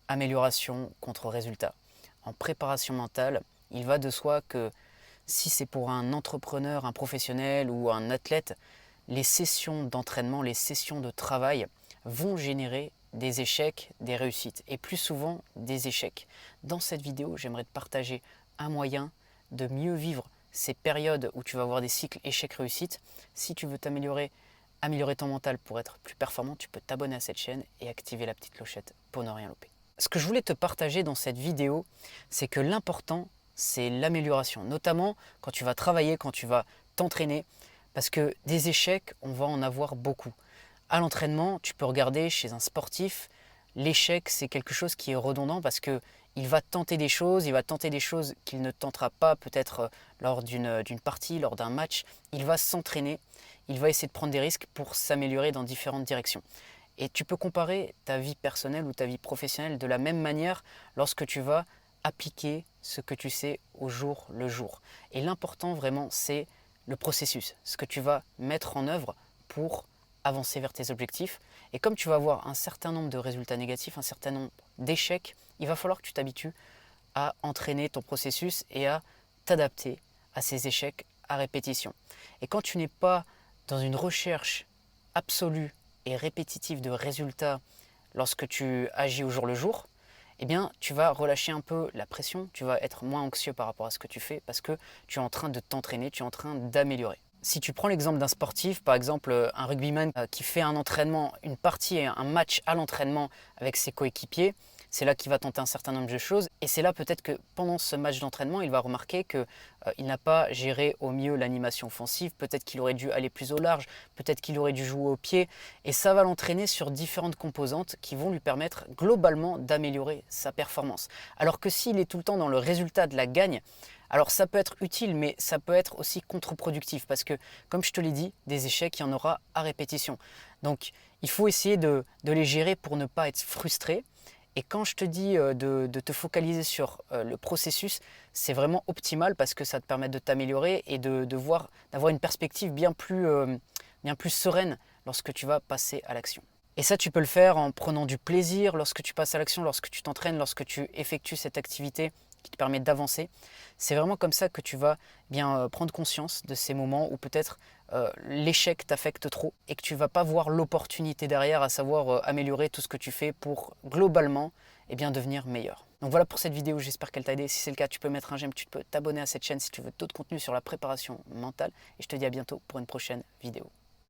amélioration contre résultat. En préparation mentale, il va de soi que si c'est pour un entrepreneur, un professionnel ou un athlète, les sessions d'entraînement, les sessions de travail vont générer des échecs, des réussites et plus souvent des échecs. Dans cette vidéo, j'aimerais te partager un moyen de mieux vivre ces périodes où tu vas avoir des cycles échecs-réussites. Si tu veux améliorer ton mental pour être plus performant, tu peux t'abonner à cette chaîne et activer la petite clochette pour ne rien louper. Ce que je voulais te partager dans cette vidéo, c'est que l'important, c'est l'amélioration, notamment quand tu vas travailler, quand tu vas t'entraîner, parce que des échecs, on va en avoir beaucoup. À l'entraînement, tu peux regarder chez un sportif, l'échec, c'est quelque chose qui est redondant parce que il va tenter des choses, qu'il ne tentera pas peut-être lors d'une partie, lors d'un match. Il va s'entraîner, il va essayer de prendre des risques pour s'améliorer dans différentes directions. Et tu peux comparer ta vie personnelle ou ta vie professionnelle de la même manière lorsque tu vas appliquer ce que tu sais au jour le jour. Et l'important vraiment, c'est le processus, ce que tu vas mettre en œuvre pour avancer vers tes objectifs. Et comme tu vas avoir un certain nombre de résultats négatifs, un certain nombre d'échecs, il va falloir que tu t'habitues à entraîner ton processus et à t'adapter à ces échecs à répétition. Et quand tu n'es pas dans une recherche absolue et répétitive de résultats lorsque tu agis au jour le jour, eh bien, tu vas relâcher un peu la pression, tu vas être moins anxieux par rapport à ce que tu fais parce que tu es en train de t'entraîner, tu es en train d'améliorer. Si tu prends l'exemple d'un sportif, par exemple un rugbyman qui fait un entraînement, une partie, un match à l'entraînement avec ses coéquipiers, c'est là qu'il va tenter un certain nombre de choses et c'est là peut-être que pendant ce match d'entraînement, il va remarquer qu'il n'a pas géré au mieux l'animation offensive, peut-être qu'il aurait dû aller plus au large, peut-être qu'il aurait dû jouer au pied et ça va l'entraîner sur différentes composantes qui vont lui permettre globalement d'améliorer sa performance. Alors que s'il est tout le temps dans le résultat de la gagne, alors ça peut être utile, mais ça peut être aussi contre-productif parce que, comme je te l'ai dit, des échecs, il y en aura à répétition. Donc, il faut essayer de les gérer pour ne pas être frustré. Et quand je te dis de te focaliser sur le processus, c'est vraiment optimal parce que ça te permet de t'améliorer et d'avoir une perspective bien plus sereine lorsque tu vas passer à l'action. Et ça, tu peux le faire en prenant du plaisir lorsque tu passes à l'action, lorsque tu t'entraînes, lorsque tu effectues cette activité qui te permet d'avancer. C'est vraiment comme ça que tu vas bien prendre conscience de ces moments où peut-être l'échec t'affecte trop et que tu ne vas pas voir l'opportunité derrière, à savoir améliorer tout ce que tu fais pour globalement devenir meilleur. Donc voilà pour cette vidéo, j'espère qu'elle t'a aidé. Si c'est le cas, tu peux mettre un j'aime, tu peux t'abonner à cette chaîne si tu veux d'autres contenus sur la préparation mentale. Et je te dis à bientôt pour une prochaine vidéo.